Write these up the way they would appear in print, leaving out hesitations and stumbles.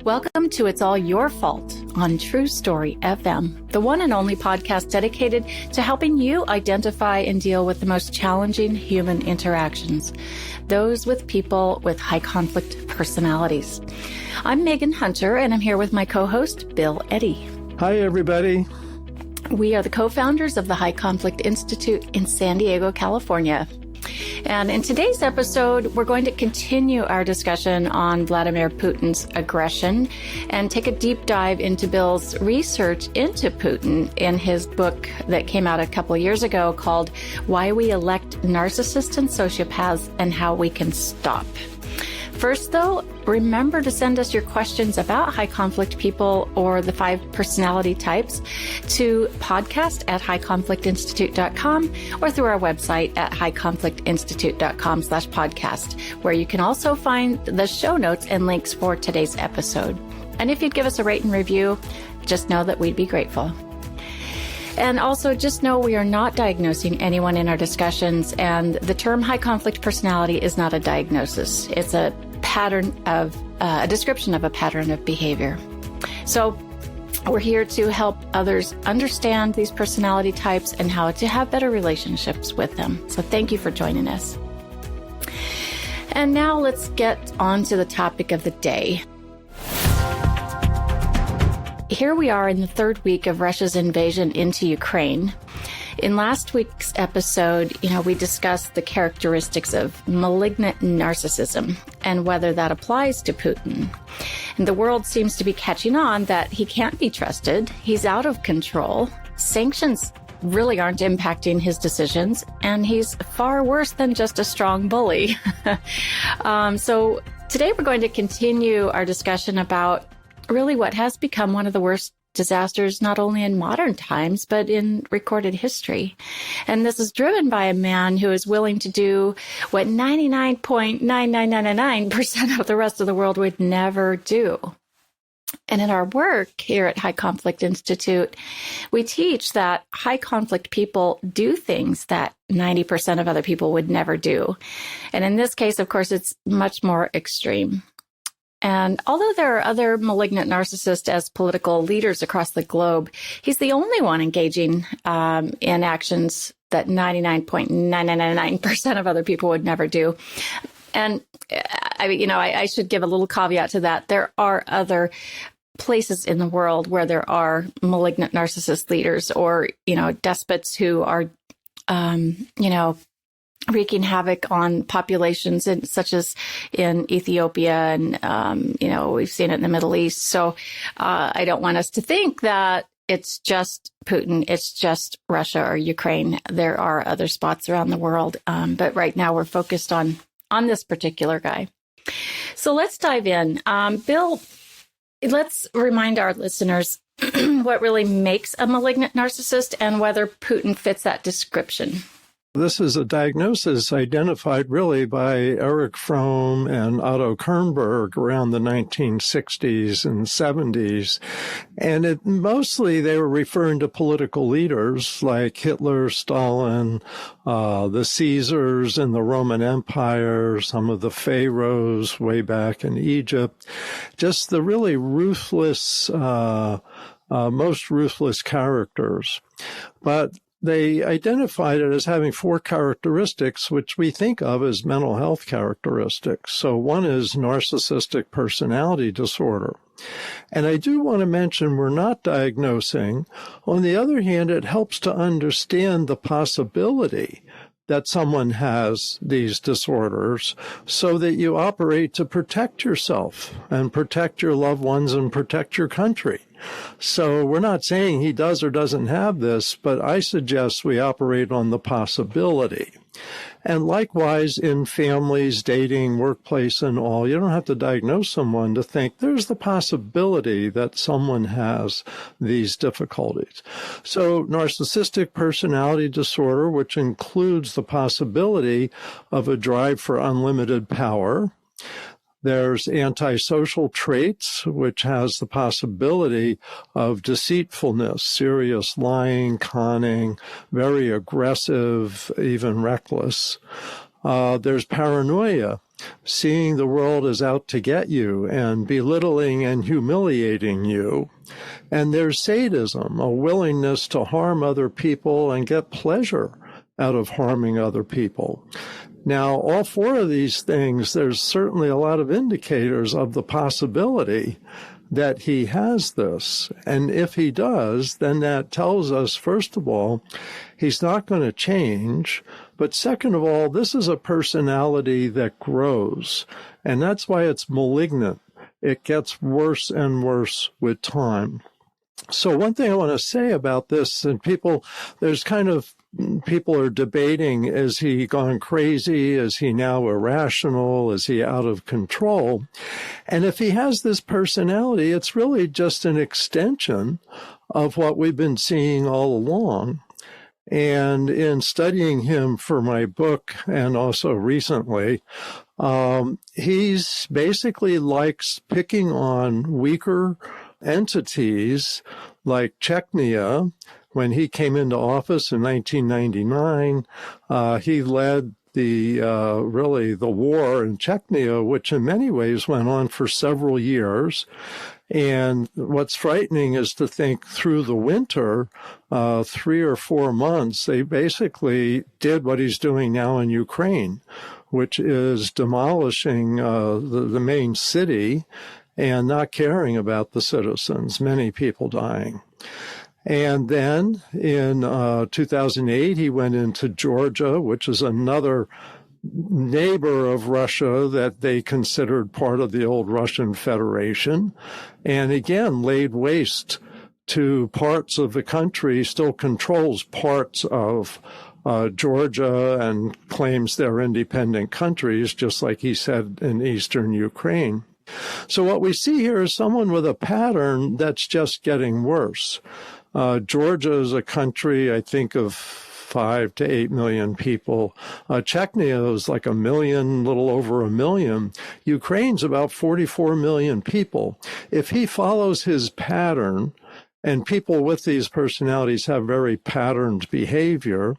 Welcome to It's All Your Fault on True Story FM, the one and only podcast dedicated to helping you identify and deal with the most challenging human interactions, those with people with high conflict personalities. I'm Megan Hunter, and I'm here with my co-host, Bill Eddy. Hi, everybody. We are the co-founders of the High Conflict Institute in San Diego, California. And in today's episode, we're going to continue our discussion on Vladimir Putin's aggression and take a deep dive into Bill's research into Putin in his book that came out a couple of years ago called Why We Elect Narcissists and Sociopaths and How We Can Stop. First, though, remember to send us your questions about high conflict people or the 5 personality types to podcast@highconflictinstitute.com or through our website at highconflictinstitute.com/podcast, where you can also find the show notes and links for today's episode. And if you'd give us a rate and review, just know that we'd be grateful. And also just know we are not diagnosing anyone in our discussions, and the term high conflict personality is not a diagnosis. It's a description of a pattern of behavior. So we're here to help others understand these personality types and how to have better relationships with them. So thank you for joining us. And now let's get on to the topic of the day. Here we are in the 3rd week of Russia's invasion into Ukraine. In last week's episode, we discussed the characteristics of malignant narcissism and whether that applies to Putin. And the world seems to be catching on that he can't be trusted. He's out of control. Sanctions really aren't impacting his decisions, and he's far worse than just a strong bully. So today we're going to continue our discussion about really what has become one of the worst disasters, not only in modern times, but in recorded history. And this is driven by a man who is willing to do what 99.99999% of the rest of the world would never do. And in our work here at High Conflict Institute, we teach that high conflict people do things that 90% of other people would never do. And in this case, of course, it's much more extreme. And although there are other malignant narcissists as political leaders across the globe, he's the only one engaging in actions that 99.9999% of other people would never do. And I should give a little caveat to that. There are other places in the world where there are malignant narcissist leaders or, despots who are, wreaking havoc on populations, such as in Ethiopia, and we've seen it in the Middle East. So I don't want us to think that it's just Putin, it's just Russia or Ukraine. There are other spots around the world, but right now we're focused on this particular guy. So let's dive in. Bill, let's remind our listeners what really makes a malignant narcissist and whether Putin fits that description. This is a diagnosis identified really by Erich Fromm and Otto Kernberg around the 1960s and 70s. And mostly they were referring to political leaders like Hitler, Stalin, the Caesars in the Roman Empire, some of the pharaohs way back in Egypt, just the really ruthless, most ruthless characters. But they identified it as having 4 characteristics, which we think of as mental health characteristics. So one is narcissistic personality disorder. And I do want to mention we're not diagnosing. On the other hand, it helps to understand the possibility that someone has these disorders so that you operate to protect yourself and protect your loved ones and protect your country. So we're not saying he does or doesn't have this, but I suggest we operate on the possibility. And likewise, in families, dating, workplace, and all, you don't have to diagnose someone to think there's the possibility that someone has these difficulties. So narcissistic personality disorder, which includes the possibility of a drive for unlimited power. There's antisocial traits, which has the possibility of deceitfulness, serious lying, conning, very aggressive, even reckless. There's paranoia, seeing the world as out to get you and belittling and humiliating you. And there's sadism, a willingness to harm other people and get pleasure out of harming other people. Now, all four of these things, there's certainly a lot of indicators of the possibility that he has this. And if he does, then that tells us, first of all, he's not going to change. But second of all, this is a personality that grows. And that's why it's malignant. It gets worse and worse with time. So one thing I want to say about this, and people are debating, is he gone crazy? Is he now irrational? Is he out of control? And if he has this personality, it's really just an extension of what we've been seeing all along. And in studying him for my book and also recently, he's basically likes picking on weaker entities like Chechnya. When he came into office in 1999, he led the war in Chechnya, which in many ways went on for several years. And what's frightening is to think through the winter, 3 or 4 months, they basically did what he's doing now in Ukraine, which is demolishing the main city and not caring about the citizens, many people dying. And then in 2008, he went into Georgia, which is another neighbor of Russia that they considered part of the old Russian Federation, and again laid waste to parts of the country, still controls parts of Georgia and claims they're independent countries, just like he said in eastern Ukraine. So what we see here is someone with a pattern that's just getting worse. Georgia is a country, I think, of 5 to 8 million people. Chechnya is like 1 million, little over 1 million. Ukraine's about 44 million people. If he follows his pattern, and people with these personalities have very patterned behavior,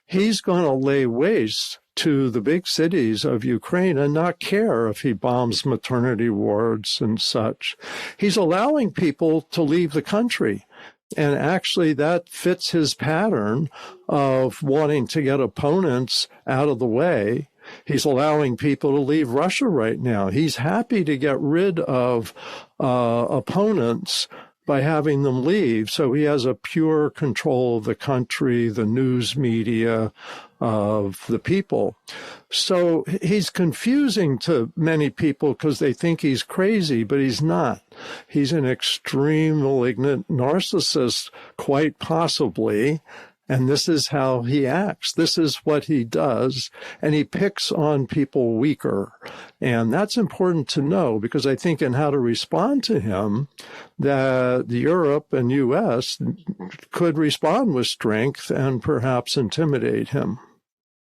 he's going to lay waste to the big cities of Ukraine and not care if he bombs maternity wards and such. He's allowing people to leave the country. And actually, that fits his pattern of wanting to get opponents out of the way. He's allowing people to leave Russia right now. He's happy to get rid of opponents by having them leave. So he has a pure control of the country, the news media, of the people. So he's confusing to many people because they think he's crazy, but he's not. He's an extreme malignant narcissist, quite possibly. And this is how he acts. This is what he does. And he picks on people weaker. And that's important to know because I think in how to respond to him, that Europe and U.S. could respond with strength and perhaps intimidate him.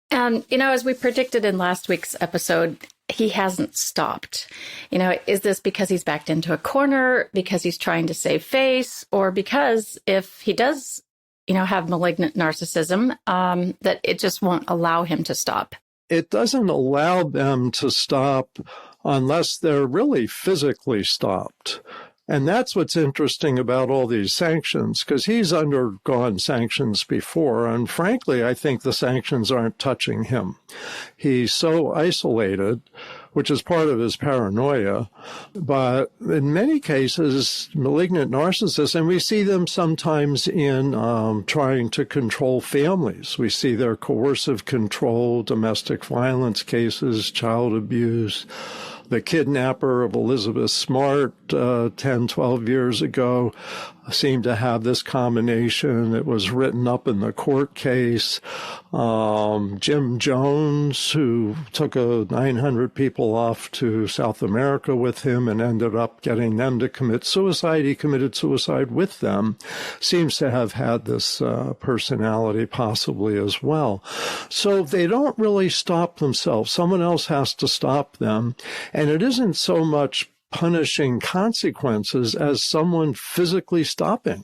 And, as we predicted in last week's episode, he hasn't stopped. Is this because he's backed into a corner, because he's trying to save face, or because if he does have malignant narcissism, that it just won't allow him to stop? It doesn't allow them to stop unless they're really physically stopped. And that's what's interesting about all these sanctions, because he's undergone sanctions before. And frankly, I think the sanctions aren't touching him. He's so isolated, which is part of his paranoia. But in many cases, malignant narcissists, and we see them sometimes in trying to control families. We see their coercive control, domestic violence cases, child abuse. The kidnapper of Elizabeth Smart 10, 12 years ago seemed to have this combination. It was written up in the court case. Jim Jones, who took 900 people off to South America with him and ended up getting them to commit suicide. He committed suicide with them. Seems to have had this personality possibly as well. So they don't really stop themselves. Someone else has to stop them. And it isn't so much punishing consequences as someone physically stopping.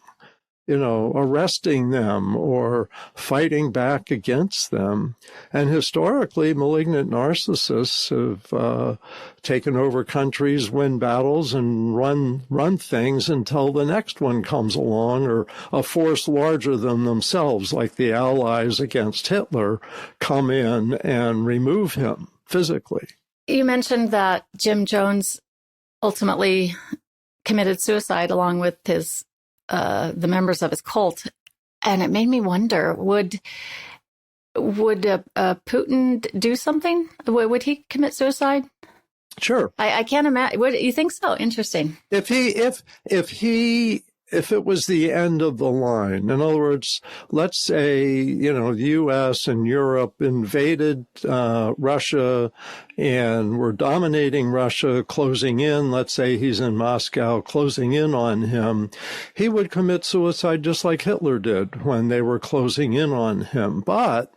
arresting them or fighting back against them. And historically, malignant narcissists have taken over countries, win battles, and run things until the next one comes along, or a force larger than themselves, like the Allies against Hitler, come in and remove him physically. You mentioned that Jim Jones ultimately committed suicide along with his the members of his cult, and it made me wonder: would Putin do something? Would he commit suicide? Sure. I can't imagine. Would you think so? Interesting. If it was the end of the line, in other words, let's say, the U.S. and Europe invaded Russia and were dominating Russia, closing in, let's say he's in Moscow, closing in on him, he would commit suicide just like Hitler did when they were closing in on him. But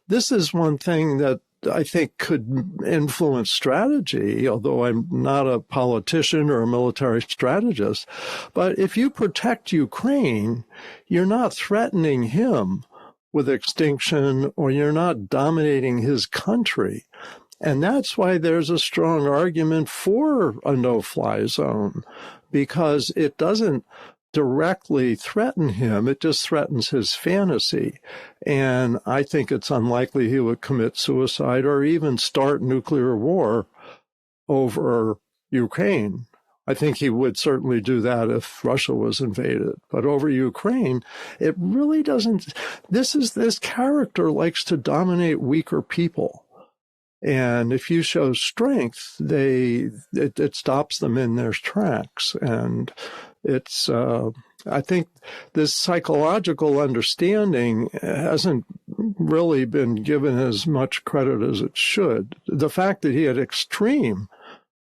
this is one thing that I think could influence strategy, although I'm not a politician or a military strategist. But if you protect Ukraine, you're not threatening him with extinction, or you're not dominating his country. And that's why there's a strong argument for a no-fly zone, because it doesn't directly threaten him. It just threatens his fantasy. And I think it's unlikely he would commit suicide or even start nuclear war over Ukraine. I think he would certainly do that if Russia was invaded. But over Ukraine, it really doesn't. This character likes to dominate weaker people. And if you show strength, it stops them in their tracks. And it's, I think this psychological understanding hasn't really been given as much credit as it should. The fact that he at extreme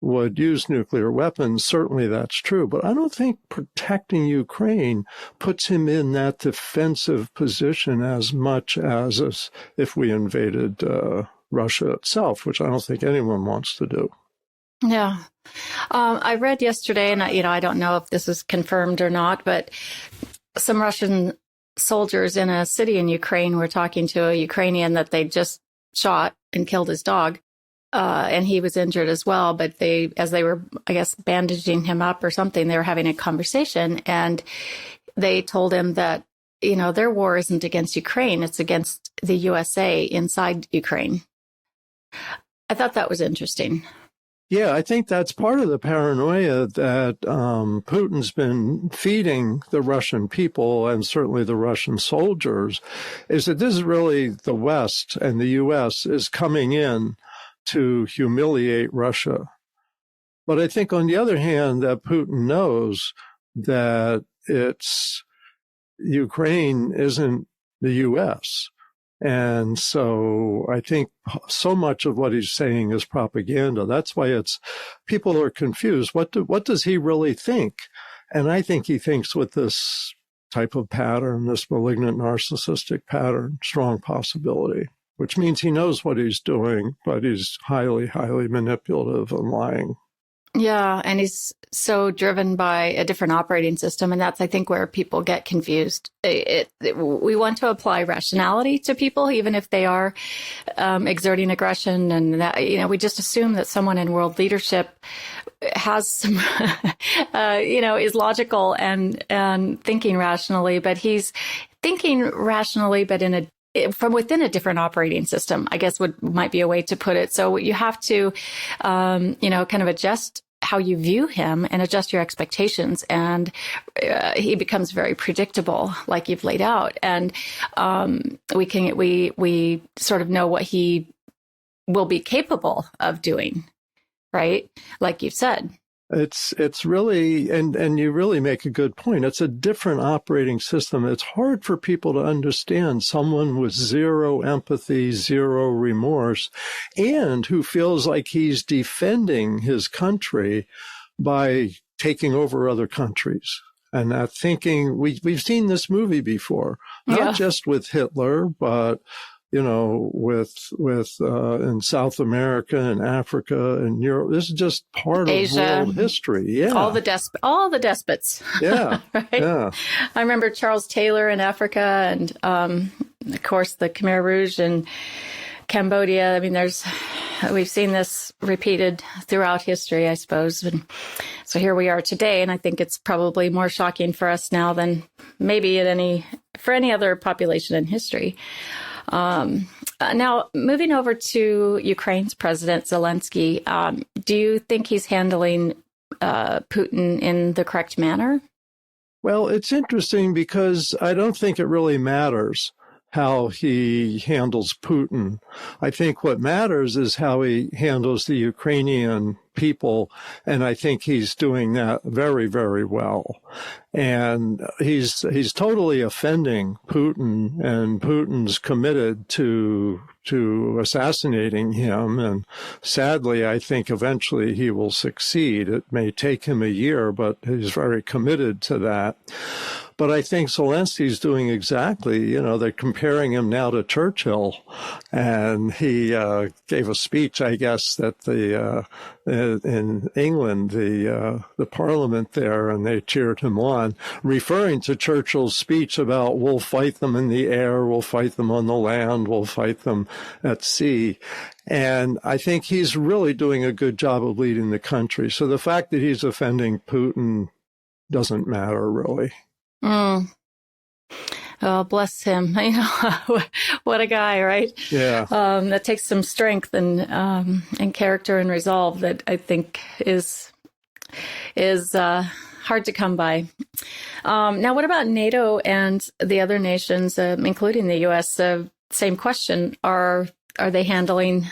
would use nuclear weapons, certainly that's true. But I don't think protecting Ukraine puts him in that defensive position as much as if we invaded Russia itself, which I don't think anyone wants to do. Yeah. I read yesterday, and I don't know if this is confirmed or not, but some Russian soldiers in a city in Ukraine were talking to a Ukrainian that they just shot and killed his dog. And he was injured as well. But as they were, I guess, bandaging him up or something, they were having a conversation, and they told him that, their war isn't against Ukraine. It's against the USA inside Ukraine. I thought that was interesting. Yeah, I think that's part of the paranoia that Putin's been feeding the Russian people, and certainly the Russian soldiers, is that this is really the West, and the U.S. is coming in to humiliate Russia. But I think, on the other hand, that Putin knows that Ukraine isn't the U.S., and so I think so much of what he's saying is propaganda. That's why people are confused. What does he really think? And I think he thinks with this type of pattern, this malignant narcissistic pattern, strong possibility, which means he knows what he's doing, but he's highly, highly manipulative and lying. Yeah, and he's so driven by a different operating system, and that's, I think, where people get confused. We want to apply rationality to people, even if they are exerting aggression, and that, we just assume that someone in world leadership has some, is logical and thinking rationally, but he's thinking rationally, but from within a different operating system, I guess might be a way to put it. So you have to, kind of adjust how you view him and adjust your expectations. And he becomes very predictable, like you've laid out. And we sort of know what he will be capable of doing, right? Like you said. It's really, and you really make a good point. It's a different operating system. It's hard for people to understand someone with zero empathy, zero remorse, and who feels like he's defending his country by taking over other countries. And that thinking, we've seen this movie before, not just with Hitler, but with in South America and Africa and Europe. This is just part Asia, of world history. Yeah. All the despots. Yeah. Right? Yeah. I remember Charles Taylor in Africa and, of course, the Khmer Rouge in Cambodia. I mean, we've seen this repeated throughout history, I suppose. And so here we are today. And I think it's probably more shocking for us now than maybe for any other population in history. Now, moving over to Ukraine's President Zelensky, do you think he's handling Putin in the correct manner? Well, it's interesting because I don't think it really matters how he handles Putin. I think what matters is how he handles the Ukrainian people, and I think he's doing that very, very well. And he's totally offending Putin, and Putin's committed to assassinating him. And sadly, I think eventually he will succeed. It may take him a year, but he's very committed to that. But I think Zelensky's doing exactly, they're comparing him now to Churchill. And he gave a speech, I guess, that in England, the parliament there, and they cheered him on, referring to Churchill's speech about we'll fight them in the air, we'll fight them on the land, we'll fight them at sea. And I think he's really doing a good job of leading the country. So the fact that he's offending Putin doesn't matter, really. Oh, bless him. What a guy, right? Yeah. That takes some strength and character and resolve that I think is hard to come by. Now, what about NATO and the other nations, including the U.S.? Same question. Are they handling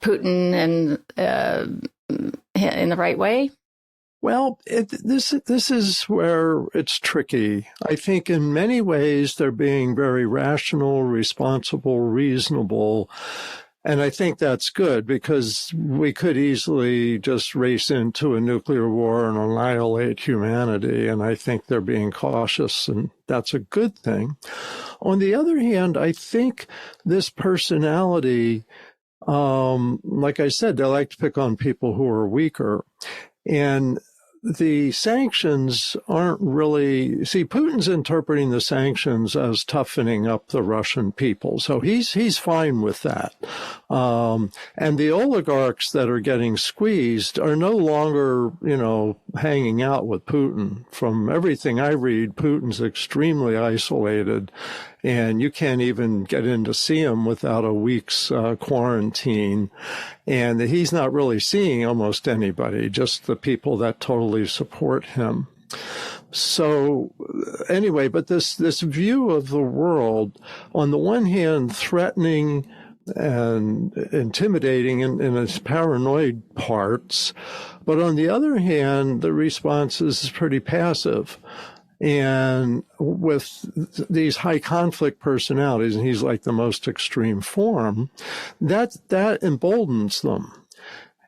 Putin in the right way? Well, this is where it's tricky. I think in many ways they're being very rational, responsible, reasonable. And I think that's good because we could easily just race into a nuclear war and annihilate humanity. And I think they're being cautious, and that's a good thing. On the other hand, I think this personality, like I said, they like to pick on people who are weaker. And the sanctions aren't really, Putin's interpreting the sanctions as toughening up the Russian people. So he's fine with that. And the oligarchs that are getting squeezed are no longer, hanging out with Putin. From everything I read, Putin's extremely isolated, and you can't even get in to see him without a week's quarantine. And he's not really seeing almost anybody, just the people that totally support him. So anyway, but this view of the world, on the one hand, threatening and intimidating in its paranoid parts, but on the other hand, the response is pretty passive. And with these high conflict personalities, and he's like the most extreme form, that emboldens them.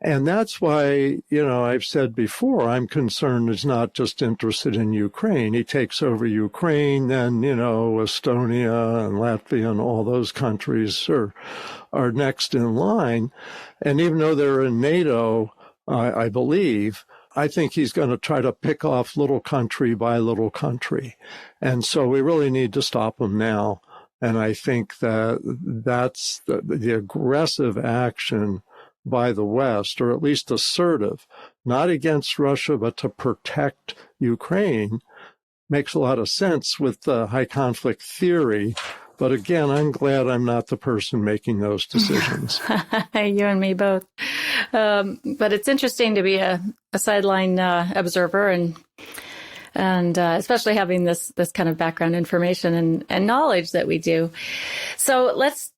And that's why, I've said before, I'm concerned he's not just interested in Ukraine. He takes over Ukraine, then, Estonia and Latvia and all those countries are next in line. And even though they're in NATO, I believe, I think he's going to try to pick off little country by little country. And so we really need to stop him now. And I think that's the aggressive action by the West, or at least assertive, not against Russia, but to protect Ukraine, makes a lot of sense with the high conflict theory. But again, I'm glad I'm not the person making those decisions. You and me both. But it's interesting to be a sideline observer and especially having this kind of background information and knowledge that we do. So let's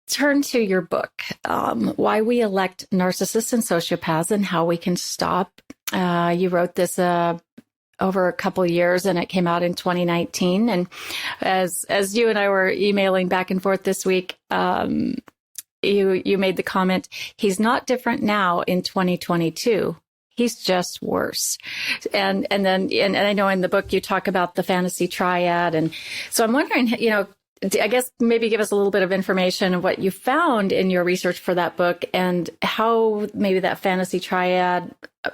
turn to your book, Why We Elect Narcissists and Sociopaths and How We Can Stop. You wrote this over a couple of years, and it came out in 2019. And as you and I were emailing back and forth this week, you made the comment, he's not different now in 2022. He's just worse. And I know in the book you talk about the fantasy triad. And so I'm wondering, I guess maybe give us a little bit of information of what you found in your research for that book and how maybe that fantasy triad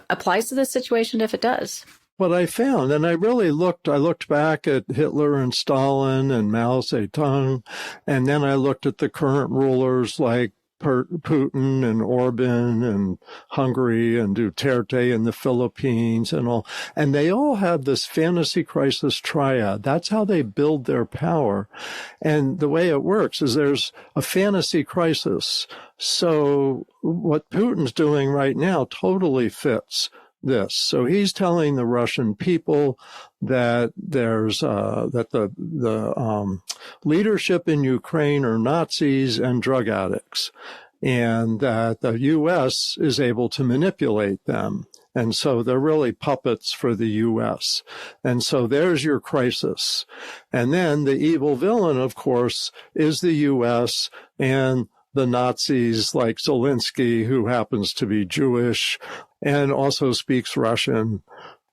applies to this situation, if it does. What I found, and I looked back at Hitler and Stalin and Mao Zedong, and then I looked at the current rulers like Putin and Orban and Hungary and Duterte in the Philippines and all. And they all have this fantasy crisis triad. That's how they build their power. And the way it works is there's a fantasy crisis. So what Putin's doing right now totally fits this. So he's telling the Russian people that there's that the leadership in Ukraine are Nazis and drug addicts, and that the U.S. is able to manipulate them. And so they're really puppets for the U.S. And so there's your crisis. And then the evil villain, of course, is the U.S. and the Nazis like Zelensky, who happens to be Jewish and also speaks Russian.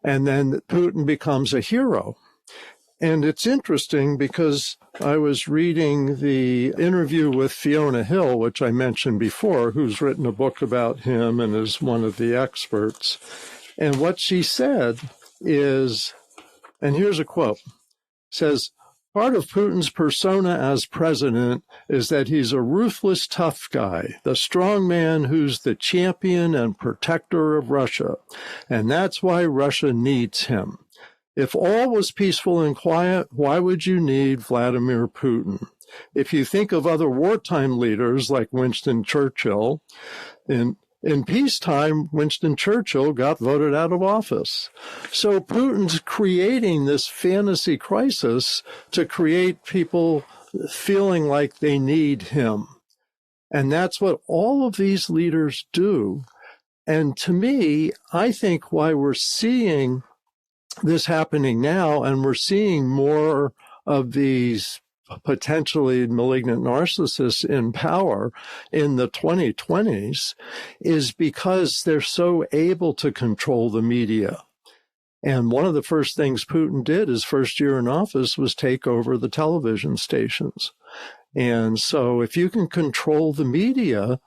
And then Putin becomes a hero. And it's interesting because I was reading the interview with Fiona Hill, which I mentioned before, who's written a book about him and is one of the experts. And what she said is, and here's a quote, says, "Part of Putin's persona as president is that he's a ruthless, tough guy, the strong man who's the champion and protector of Russia. And that's why Russia needs him. If all was peaceful and quiet, why would you need Vladimir Putin? If you think of other wartime leaders like Winston Churchill, in peacetime, Winston Churchill got voted out of office." So Putin's creating this fantasy crisis to create people feeling like they need him. And that's what all of these leaders do. And to me, I think why we're seeing this happening now, and we're seeing more of these potentially malignant narcissists in power in the 2020s, is because they're so able to control the media. And one of the first things Putin did his first year in office was take over the television stations. And so if you can control the media,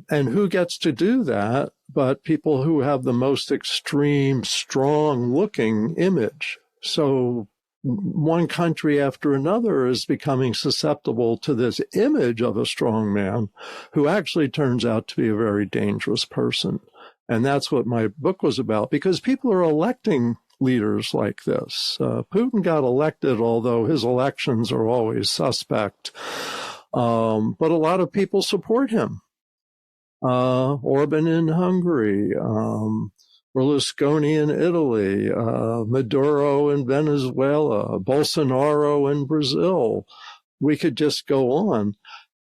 and who gets to do that but people who have the most extreme, strong-looking image? So one country after another is becoming susceptible to this image of a strong man who actually turns out to be a very dangerous person. And that's what my book was about, because people are electing leaders like this. Putin got elected, although his elections are always suspect. But a lot of people support him. Orban in Hungary, Berlusconi in Italy, Maduro in Venezuela, Bolsonaro in Brazil. We could just go on.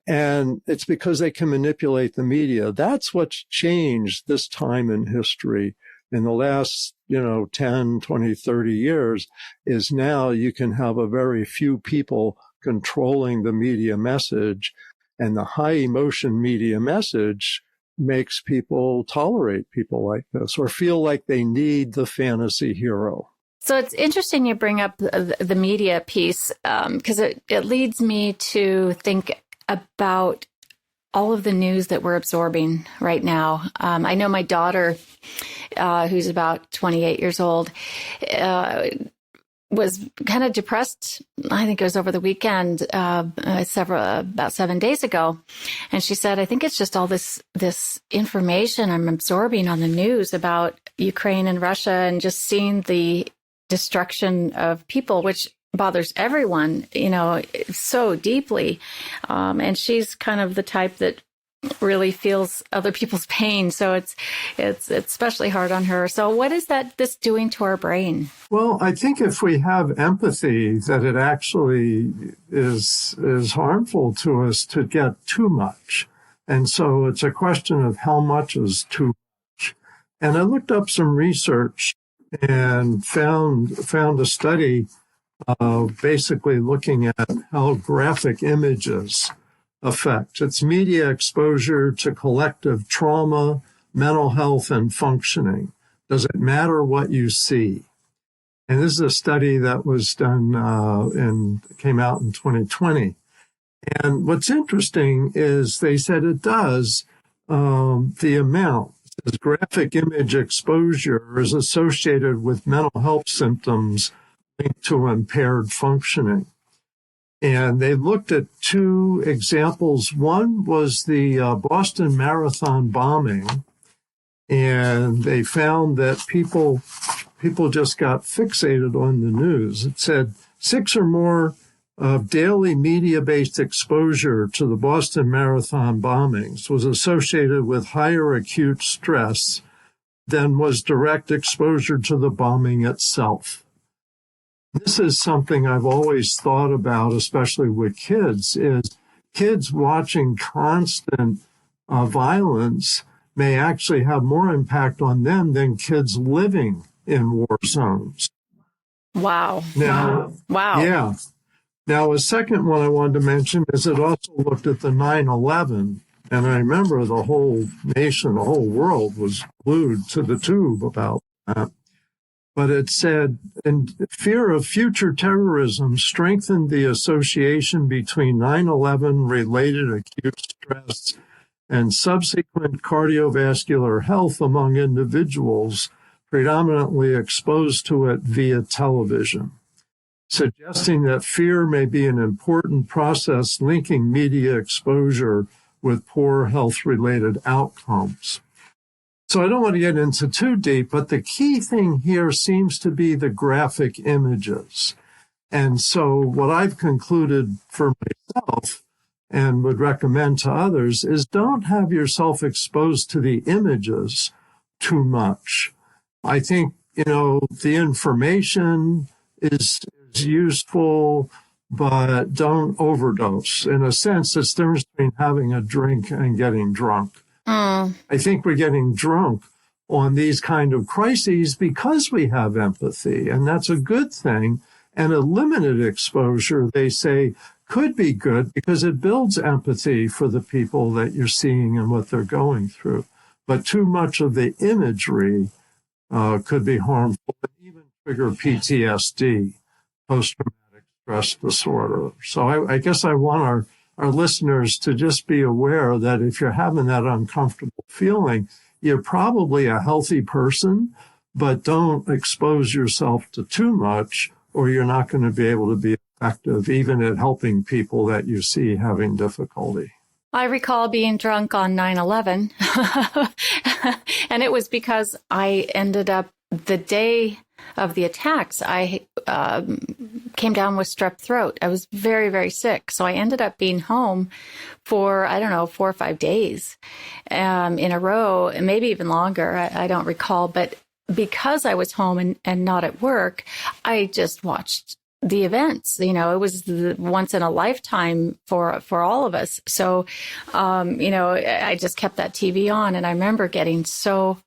And it's because they can manipulate the media. That's what's changed this time in history. In the last, 10, 20, 30 years, is now you can have a very few people controlling the media message. And the high emotion media message makes people tolerate people like this or feel like they need the fantasy hero. So it's interesting you bring up the media piece, because it leads me to think about all of the news that we're absorbing right now. I know my daughter, who's about 28 years old, was kind of depressed. I think it was over the weekend, about 7 days ago. And she said, I think it's just all this information I'm absorbing on the news about Ukraine and Russia, and just seeing the destruction of people, which bothers everyone, so deeply. And she's kind of the type that really feels other people's pain. So it's especially hard on her. So what is this doing to our brain? Well, I think if we have empathy, that it actually is harmful to us to get too much. And so it's a question of how much is too much. And I looked up some research and found a study basically looking at how graphic images affect. It's media exposure to collective trauma, mental health, and functioning. Does it matter what you see? And this is a study that was done and came out in 2020. And what's interesting is they said it does the amount. It says graphic image exposure is associated with mental health symptoms linked to impaired functioning. And they looked at two examples. One was the Boston Marathon bombing, and they found that people just got fixated on the news. It said 6 or more of daily media-based exposure to the Boston Marathon bombings was associated with higher acute stress than was direct exposure to the bombing itself. This is something I've always thought about, especially with kids, is kids watching constant violence may actually have more impact on them than kids living in war zones. Wow. Now, wow. Yeah. Now, a second one I wanted to mention is it also looked at the 9/11, and I remember the whole nation, the whole world was glued to the tube about that. But it said, and fear of future terrorism strengthened the association between 9/11 related acute stress and subsequent cardiovascular health among individuals predominantly exposed to it via television, suggesting that fear may be an important process linking media exposure with poor health-related outcomes. So I don't want to get into too deep, but the key thing here seems to be the graphic images. And so what I've concluded for myself and would recommend to others is don't have yourself exposed to the images too much. I think, the information is useful, but don't overdose. In a sense, it's the difference between having a drink and getting drunk. I think we're getting drunk on these kind of crises because we have empathy, and that's a good thing. And a limited exposure, they say, could be good because it builds empathy for the people that you're seeing and what they're going through. But too much of the imagery could be harmful and even trigger PTSD, post-traumatic stress disorder. So I guess I want our listeners to just be aware that if you're having that uncomfortable feeling, you're probably a healthy person, but don't expose yourself to too much, or you're not going to be able to be effective even at helping people that you see having difficulty. I recall being drunk on 9/11, and it was because I ended up, the day of the attacks, I came down with strep throat. I was very, very sick. So I ended up being home for, 4 or 5 days in a row, maybe even longer. I don't recall. But because I was home and not at work, I just watched the events. It was once in a lifetime for all of us. So, I just kept that TV on, and I remember getting so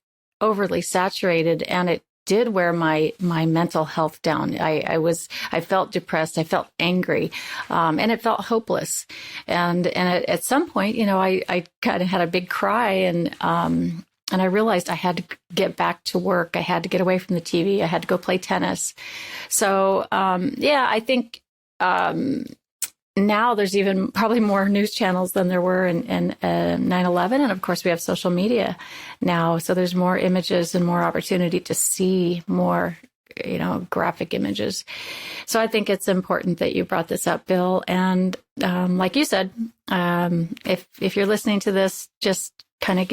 overly saturated, and it did wear my mental health down. I felt depressed. I felt angry, and it felt hopeless. And at some point, I kind of had a big cry, and I realized I had to get back to work. I had to get away from the TV. I had to go play tennis. So, I think now there's even probably more news channels than there were in 9/11. And of course, we have social media now. So there's more images and more opportunity to see more, graphic images. So I think it's important that you brought this up, Bill. And like you said, if you're listening to this, just kind of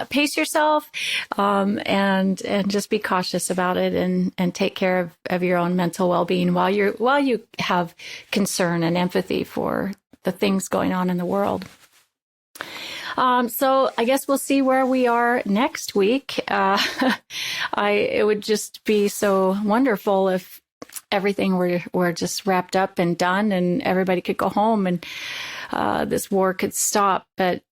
pace yourself, and just be cautious about it, and take care of your own mental well-being while you have concern and empathy for the things going on in the world. So I guess we'll see where we are next week. It would just be so wonderful if everything were just wrapped up and done, and everybody could go home and this war could stop. But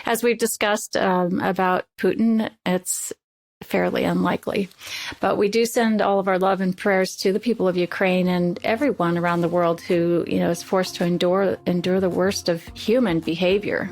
as we've discussed about Putin, it's fairly unlikely. But we do send all of our love and prayers to the people of Ukraine and everyone around the world who, is forced to endure the worst of human behavior.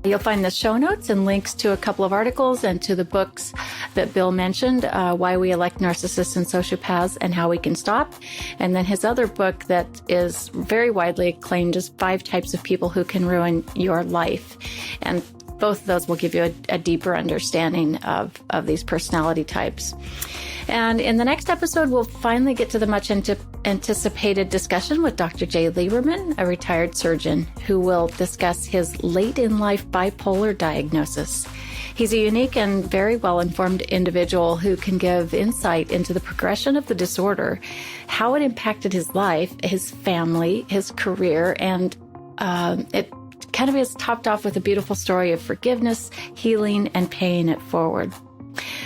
You'll find the show notes and links to a couple of articles and to the books that Bill mentioned, Why We Elect Narcissists and Sociopaths and How We Can Stop. And then his other book that is very widely acclaimed is 5 Types of People Who Can Ruin Your Life. And both of those will give you a deeper understanding of these personality types. And in the next episode, we'll finally get to the much anticipated discussion with Dr. Jay Lieberman, a retired surgeon, who will discuss his late-in-life bipolar diagnosis. He's a unique and very well-informed individual who can give insight into the progression of the disorder, how it impacted his life, his family, his career, and it kind of is topped off with a beautiful story of forgiveness, healing, and paying it forward.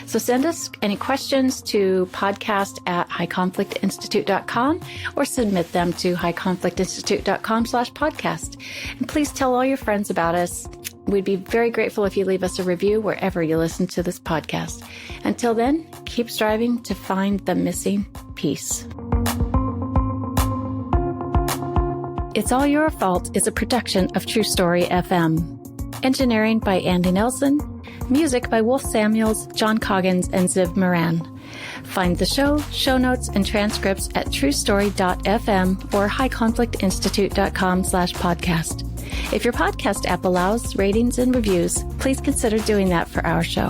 So send us any questions to podcast@highconflictinstitute.com or submit them to highconflictinstitute.com/podcast. And please tell all your friends about us. We'd be very grateful if you leave us a review wherever you listen to this podcast. Until then, keep striving to find the missing piece. It's All Your Fault is a production of True Story FM. Engineering by Andy Nelson. Music by Wolf Samuels, John Coggins, and Ziv Moran. Find the show notes, and transcripts at truestory.fm or highconflictinstitute.com/podcast. If your podcast app allows ratings and reviews, please consider doing that for our show.